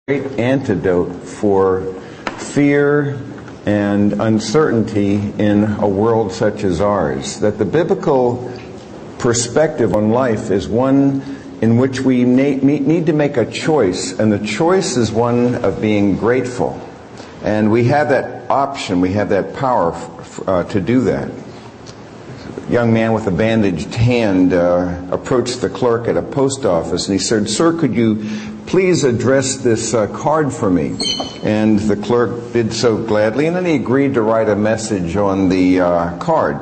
great antidote for fear and uncertainty in a world such as ours. That the biblical perspective on life is one in which we need to make a choice, and the choice is one of being grateful. And we have that option, we have that power to do that. A young man with a bandaged hand approached the clerk at a post office, and he said, "Sir, could you please address this card for me?" And the clerk did so gladly, and then he agreed to write a message on the card.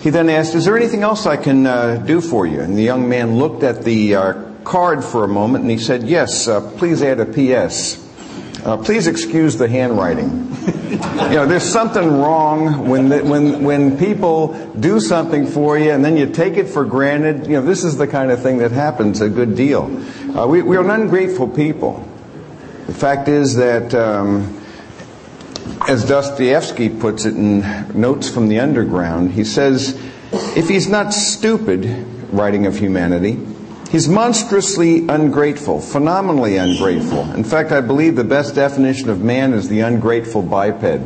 He then asked, "Is there anything else I can do for you?" And the young man looked at the card for a moment, and he said, "Yes, please add a P.S. Please excuse the handwriting." You know, there's something wrong when people do something for you and then you take it for granted. You know, this is the kind of thing that happens a good deal. We are an ungrateful people. The fact is that, as Dostoevsky puts it in Notes from the Underground, he says, if he's not stupid, writing of humanity, he's monstrously ungrateful, phenomenally ungrateful. In fact, I believe the best definition of man is the ungrateful biped.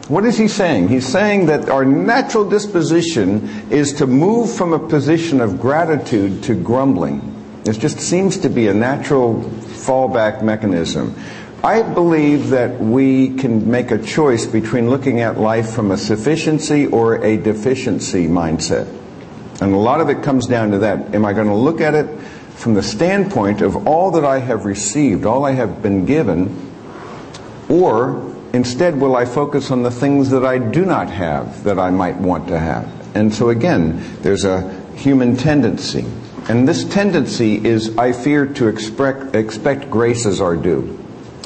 What is he saying? He's saying that our natural disposition is to move from a position of gratitude to grumbling. It just seems to be a natural fallback mechanism. I believe that we can make a choice between looking at life from a sufficiency or a deficiency mindset. And a lot of it comes down to that. Am I going to look at it from the standpoint of all that I have received, all I have been given, or instead will I focus on the things that I do not have that I might want to have? And so again, there's a human tendency. And this tendency is, I fear, to expect grace as our due.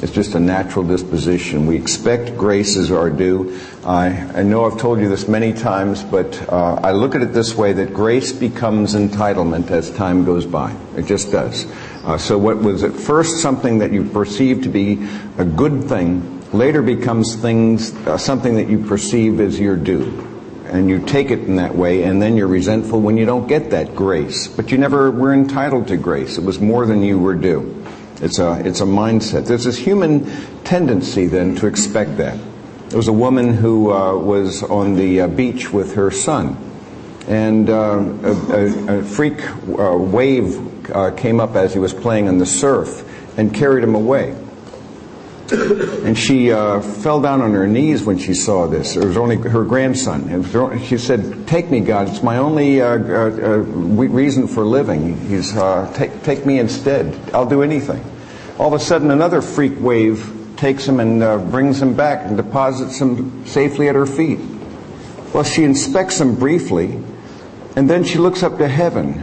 It's just a natural disposition. We expect grace as our due. I know I've told you this many times, but I look at it this way, that grace becomes entitlement as time goes by. It just does. So what was at first something that you perceive to be a good thing, later becomes something that you perceive as your due. And you take it in that way, and then you're resentful when you don't get that grace. But you never were entitled to grace. It was more than you were due. It's a mindset. There's this human tendency then to expect that. There was a woman who was on the beach with her son, and a freak wave came up as he was playing in the surf and carried him away. And she fell down on her knees when she saw this. It was only her grandson. She said, "Take me, God. It's my only reason for living. Take me instead. I'll do anything." All of a sudden, another freak wave takes him and brings him back and deposits him safely at her feet. Well, she inspects him briefly, and then she looks up to heaven,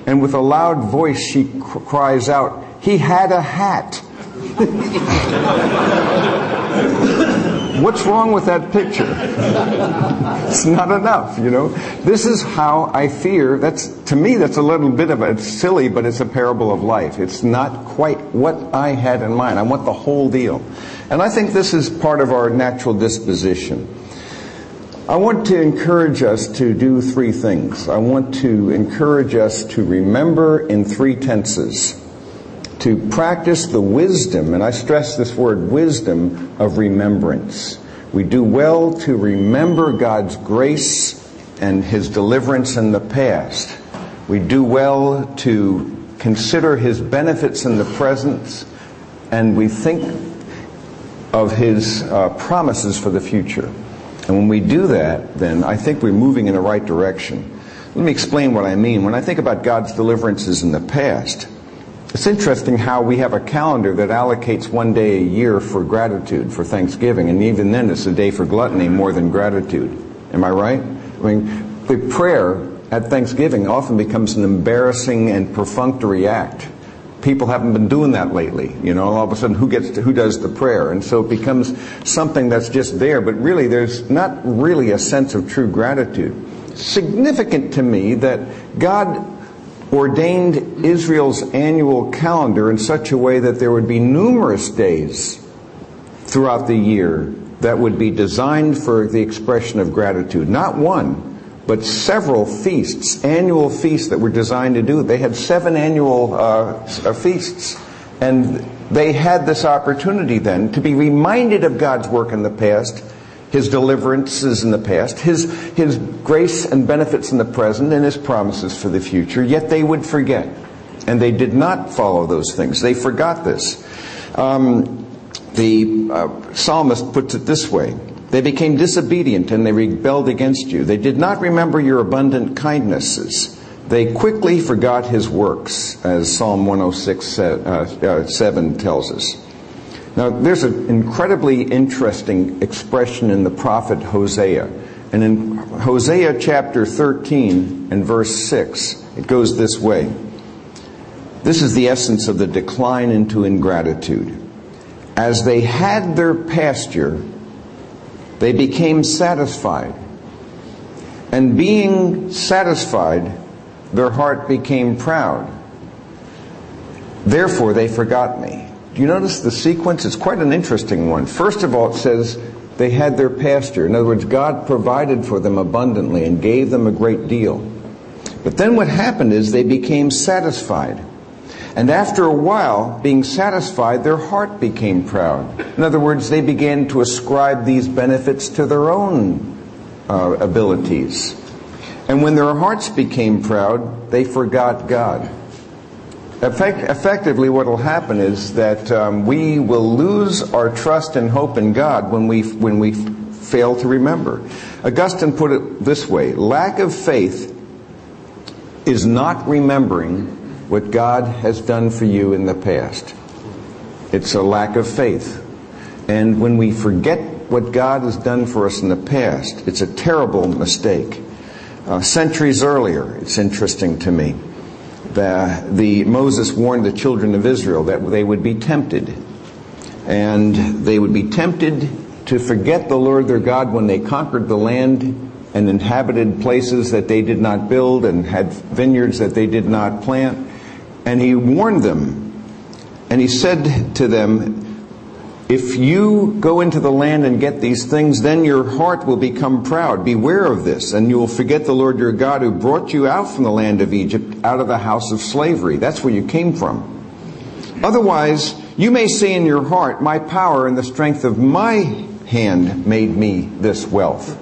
and with a loud voice she cries out, "He had a hat." What's wrong with that picture? It's not enough, you know. This is how I fear. To me, that's a little bit of it's silly, but it's a parable of life. It's not quite what I had in mind. I want the whole deal. And I think this is part of our natural disposition. I want to encourage us to do three things. I want to encourage us to remember in three tenses, to practice the wisdom, and I stress this word wisdom, of remembrance. We do well to remember God's grace and His deliverance in the past. We do well to consider His benefits in the present, and we think of His promises for the future. And when we do that, then I think we're moving in the right direction. Let me explain what I mean. When I think about God's deliverances in the past, it's interesting how we have a calendar that allocates one day a year for gratitude, for Thanksgiving, and even then it's a day for gluttony more than gratitude. Am I right? I mean, the prayer at Thanksgiving often becomes an embarrassing and perfunctory act. People haven't been doing that lately. You know, all of a sudden, who does the prayer? And so it becomes something that's just there, but really there's not really a sense of true gratitude. Significant to me that God ordained Israel's annual calendar in such a way that there would be numerous days throughout the year that would be designed for the expression of gratitude. Not one, but several feasts, annual feasts that were designed to do it. They had 7 annual feasts. And they had this opportunity then to be reminded of God's work in the past, His deliverances in the past, His grace and benefits in the present, and His promises for the future, yet they would forget. And they did not follow those things. They forgot this. The psalmist puts it this way: they became disobedient and they rebelled against you. They did not remember your abundant kindnesses. They quickly forgot His works, as Psalm 106:7 tells us. Now, there's an incredibly interesting expression in the prophet Hosea. And in Hosea chapter 13 and verse 6, it goes this way. This is the essence of the decline into ingratitude. As they had their pasture, they became satisfied. And being satisfied, their heart became proud. Therefore they forgot me. Do you notice the sequence? It's quite an interesting one. First of all, it says they had their pasture. In other words, God provided for them abundantly and gave them a great deal. But then what happened is they became satisfied. And after a while, being satisfied, their heart became proud. In other words, they began to ascribe these benefits to their own abilities. And when their hearts became proud, they forgot God. Effectively, what will happen is that we will lose our trust and hope in God when we fail to remember. Augustine put it this way: lack of faith is not remembering what God has done for you in the past. It's a lack of faith. And when we forget what God has done for us in the past, it's a terrible mistake. Centuries earlier, it's interesting to me, Moses warned the children of Israel that they would be tempted. And they would be tempted to forget the Lord their God when they conquered the land and inhabited places that they did not build and had vineyards that they did not plant. And he warned them. And he said to them, if you go into the land and get these things, then your heart will become proud. Beware of this, and you will forget the Lord your God who brought you out from the land of Egypt, out of the house of slavery. That's where you came from. Otherwise, you may say in your heart, my power and the strength of my hand made me this wealth.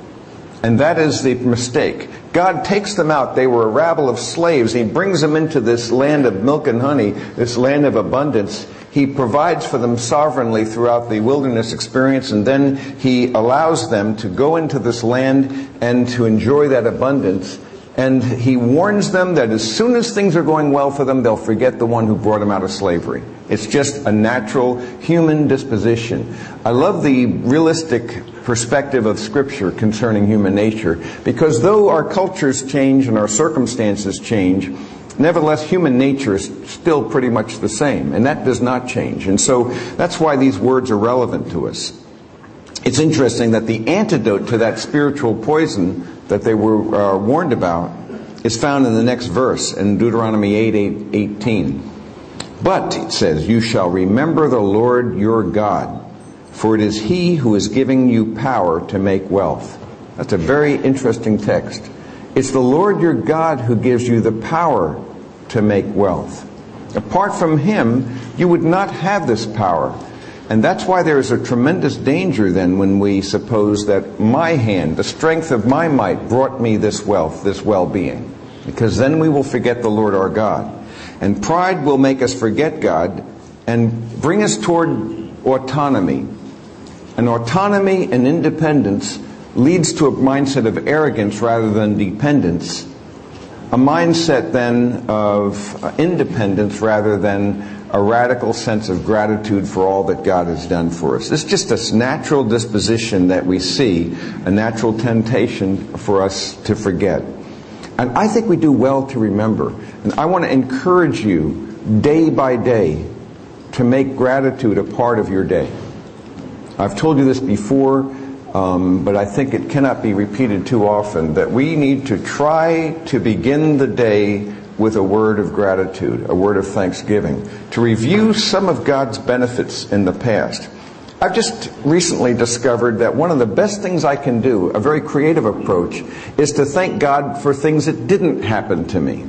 And that is the mistake. God takes them out. They were a rabble of slaves. He brings them into this land of milk and honey, this land of abundance. He provides for them sovereignly throughout the wilderness experience, and then He allows them to go into this land and to enjoy that abundance. And He warns them that as soon as things are going well for them, they'll forget the one who brought them out of slavery. It's just a natural human disposition. I love the realistic perspective of Scripture concerning human nature, because though our cultures change and our circumstances change, nevertheless, human nature is still pretty much the same, and that does not change. And so that's why these words are relevant to us. It's interesting that the antidote to that spiritual poison that they were warned about is found in the next verse, in Deuteronomy 8:18. But, it says, you shall remember the Lord your God, for it is He who is giving you power to make wealth. That's a very interesting text. It's the Lord your God who gives you the power to make wealth. Apart from Him, you would not have this power. And that's why there is a tremendous danger then when we suppose that my hand, the strength of my might, brought me this wealth, this well-being. Because then we will forget the Lord our God. And pride will make us forget God and bring us toward autonomy. And autonomy and independence leads to a mindset of arrogance rather than dependence. A mindset then of independence rather than a radical sense of gratitude for all that God has done for us. It's just a natural disposition that we see, a natural temptation for us to forget. And I think we do well to remember. And I want to encourage you day by day to make gratitude a part of your day. I've told you this before, but I think it cannot be repeated too often, that we need to try to begin the day with a word of gratitude, a word of thanksgiving, to review some of God's benefits in the past. I've just recently discovered that one of the best things I can do, a very creative approach, is to thank God for things that didn't happen to me.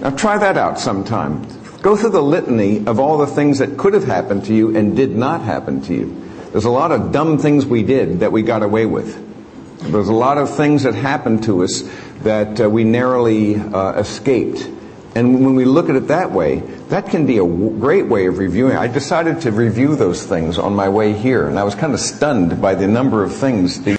Now try that out sometime. Go through the litany of all the things that could have happened to you and did not happen to you. There's a lot of dumb things we did that we got away with. There's a lot of things that happened to us that we narrowly escaped. And when we look at it that way, that can be a great way of reviewing. I decided to review those things on my way here, and I was kind of stunned by the number of things.